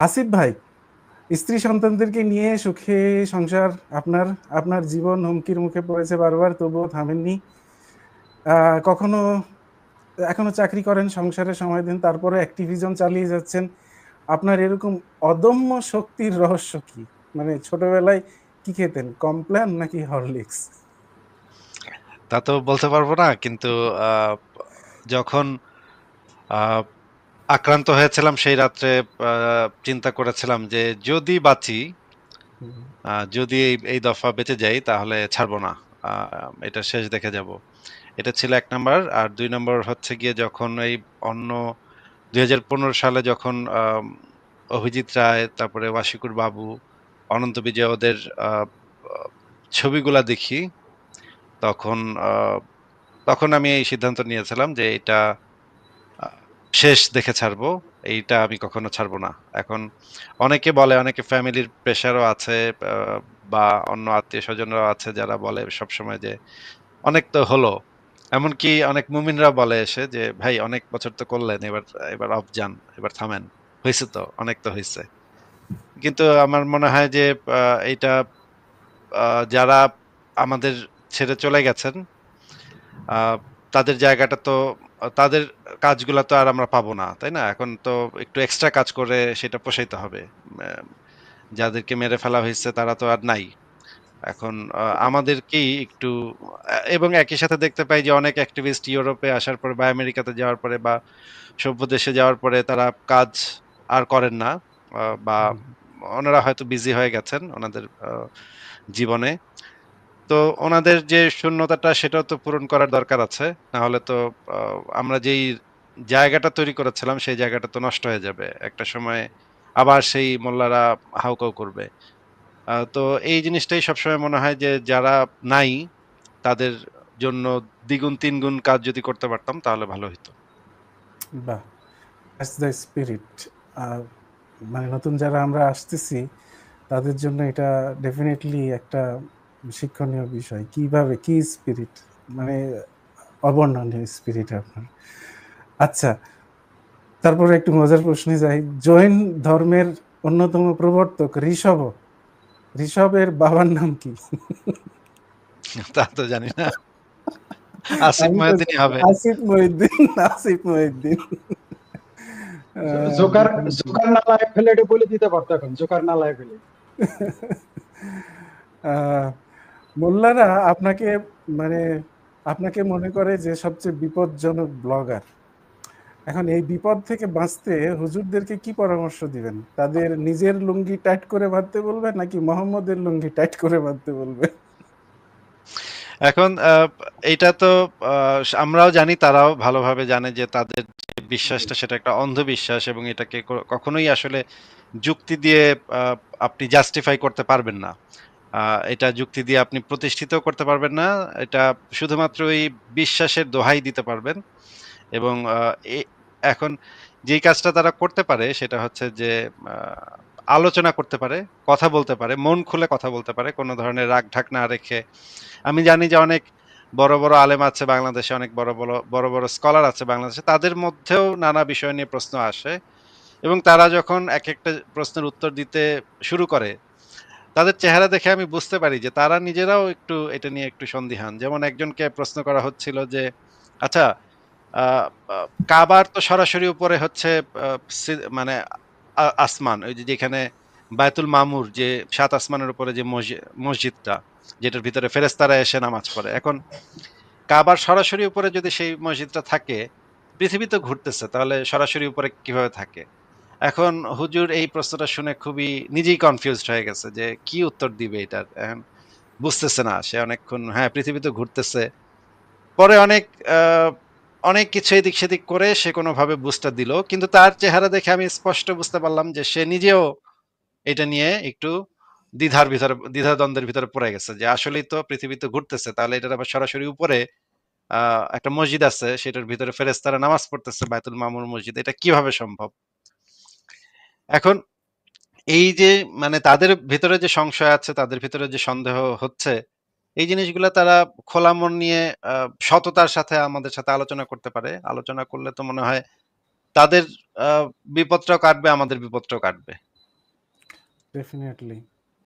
আসিফ ভাই, স্ত্রী সন্তানদেরকে নিয়ে সুখে সংসার, আপনার আপনার জীবন হুমকির মুখে পড়েছে বারবার, তবুও থামেননি। কখনো এখনো চাকরি করেন, সংসারে সময় দিন, তারপরে অ্যাক্টিভিজম চালিয়ে যাচ্ছেন। আপনার এরকম অদম্য শক্তির রহস্য কি? মানে ছোটবেলায় কি খেতেন, কমপ্ল্যান নাকি হরলিক্স? তা তো বলতে পারবো না, কিন্তু আহ, যখন আহ, আক্রান্ত হয়েছিলাম সেই রাত্রে চিন্তা করেছিলাম যে যদি বাঁচি, হুম, যদি এই দফা বেঁচে যাই তাহলে ছাড়বো না। এটা শেষ দেখে যাব। এটা ছিল ১ নম্বর। আর ২ নম্বর হচ্ছে গিয়ে যখন এই অন্য ২০১৫ সালে যখন অভিজিৎ রায়, তারপরে ওয়াশিকুর বাবু, অনন্ত বিজয় ওদের আহ, আহ, ছবিগুলা দেখি, তখন আহ, তখন আমি এই সিদ্ধান্ত নিয়েছিলাম যে এটা আহ, শেষ দেখে ছাড়বো। এইটা আমি কখনো ছাড়বো না। এখন অনেকে বলে, অনেকে ফ্যামিলির প্রেশারও আছে, আহ, বা অন্য আত্মীয় স্বজনরাও আছে যারা বলে সবসময় যে অনেক তো হলো। এমনকি অনেক মুমিনরা বলে এসে যে ভাই অনেক বছর তো করলেন, এবার এবার অফ যান, এবার থামেন, হয়েছে তো, অনেক তো হয়েছে। কিন্তু আমার মনে হয় যে এইটা যারা আমাদের ছেড়ে চলে গেছেন, আহ, তাদের জায়গাটা তো, তাদের কাজগুলা তো আর আমরা পাবো না, তাই না? এখন তো একটু এক্সট্রা কাজ করে সেটা পোষাইতে হবে। আহ, যাদেরকে মেরে ফেলা হয়েছে তারা তো আর নাই এখন। আমাদেরকেই একটু এবং একই সাথে দেখতে পাই যে অনেক অ্যাক্টিভিস্ট ইউরোপে আসার পরে বা আমেরিকাতে যাওয়ার পরে বা সভ্য দেশে যাওয়ার পরে তারা কাজ আর করেন না, বা হুম। ওনারা হয়তো বিজি হয়ে গেছেন ওনাদের জীবনে। তো ওনাদের যে শূন্যতাটা সেটাও তো পূরণ করার দরকার আছে। না হলে তো আমরা যেই জায়গাটা তৈরি করেছিলাম সেই জায়গাটা তো নষ্ট হয়ে যাবে একটা সময়। আবার সেই মোল্লারা হাউকাউ করবে। তো এই জিনিসটাই সবসময় মনে হয় যে যারা নাই তাদের জন্য দ্বিগুণ তিনগুণ কাজ যদি করতে পারতাম তাহলে ভালো হতো। বাহ, দ্যাটস দ্য স্পিরিট। মানে নতুন যারা আমরা আসতেছি তাদের জন্য এটা ডেফিনেটলি একটা শিক্ষণীয় বিষয়। কিভাবে, কি স্পিরিট, মানে অবর্ণনীয় স্পিরিট আপনার। আচ্ছা, তারপরে একটু মজার প্রশ্নে যাই। জৈন ধর্মের অন্যতম প্রবর্তক ঋষভ, ঋষভের বাবার নাম কি? তা তো জানি না। আসিফ আমি তো মহিউদ্দিনই জানি, হবে। Asif Mohiuddin. Asif Mohiuddin. Joker definitely। Joker নালায় ফেলে এটা বলে দিতে পারতো, এখন জোকার নালায় ফেলে। আহ, মোল্লারা আপনাকে, মানে আপনাকে মনে করে যে সবচেয়ে বিপজ্জনক ব্লগার। এখন এই বিপদ থেকে বাঁচতে হুজুরদেরকে কি পরামর্শ দিবেন? তাদের নিজের লুঙ্গি টাইট করে বাঁধতে বলবেন নাকি মোহাম্মদের লুঙ্গি টাইট করে বাঁধতে বলবেন? এখন এইটা তো আমরাও জানি, তারাও ভালোভাবে জানে যে তাদের যে বিশ্বাসটা সেটা একটা অন্ধবিশ্বাস, এবং এটাকে কখনোই আসলে যুক্তি দিয়ে আহ, আপনি জাস্টিফাই করতে পারবেন না। এটা যুক্তি দিয়ে আপনি প্রতিষ্ঠিত করতে পারবেন না। এটা শুধুমাত্র এই বিশ্বাসের দোহাই দিতে পারবেন। এবং এখন যেই কাজটা তারা করতে পারে সেটা হচ্ছে যে আহ, আলোচনা করতে পারে, কথা বলতে পারে, মন খুলে কথা বলতে পারে, কোনো ধরনের রাগ ঢাক না রেখে। আমি জানি যে অনেক বড় বড় আলেম আছে বাংলাদেশে, অনেক বড় বড় বড় বড় স্কলার আছে বাংলাদেশে, তাদের মধ্যেও নানা বিষয় নিয়ে প্রশ্ন আসে। এবং তারা যখন এক একটা প্রশ্নের উত্তর দিতে শুরু করে, তাদের চেহারা দেখে আমি বুঝতে পারি যে তারা নিজেরাও একটু এটা নিয়ে একটু সন্দিহান। যেমন একজনকে প্রশ্ন করা হচ্ছিল যে আচ্ছা, কাবার তো সরাসরি উপরে হচ্ছে মানে আসমান, ওই যে যেখানে বায়তুল মামুর, যে ৭ আসমানের উপরে যে মসজিদটা, যেটার ভিতরে ফেরেশতারা এসে নামাজ পড়ে। এখন কাবার সরাসরি উপরে যদি সেই মসজিদটা থাকে, পৃথিবী তো ঘুরতেছে, তাহলে সরাসরি উপরে কিভাবে থাকে? এখন হুজুর এই প্রশ্নটা শুনে খুবই নিজেই কনফিউজড হয়ে গেছে যে কি উত্তর দিবে এটার। এখন বুঝতেছে না। সে অনেকক্ষণ হ্যাঁ পৃথিবী তো ঘুরতেছে, পরে অনেক আহ, অনেক কিছু এদিক সেদিক করে সে কোনোভাবে বুঝটা দিল, কিন্তু তার চেহারা দেখে আমি স্পষ্ট বুঝতে পারলাম যে সে নিজেও এটা নিয়ে একটু দ্বিধাদ্বন্দ্বের ভিতরে পড়ে গেছে যে আসলেই তো পৃথিবী তো ঘুরতেছে, তাহলে এটার আবার সরাসরি উপরে একটা মসজিদ আছে, সেটার ভিতরে ফেরেশতারা নামাজ পড়তেছে, বায়তুল মামুর মসজিদ, এটা কিভাবে সম্ভব? এখন এই যে মানে তাদের ভিতরে যে সংশয় আছে, তাদের ভিতরে যে সন্দেহ হচ্ছে, এই জিনিসগুলা তারা খোলা মন নিয়ে সততার সাথে আমাদের সাথে আলোচনা করতে পারে। আলোচনা করলে তো মনে হয় তাদের আ বিপদটাও কাটবে, আমাদের বিপদটাও কাটবে। ডেফিনিটলি।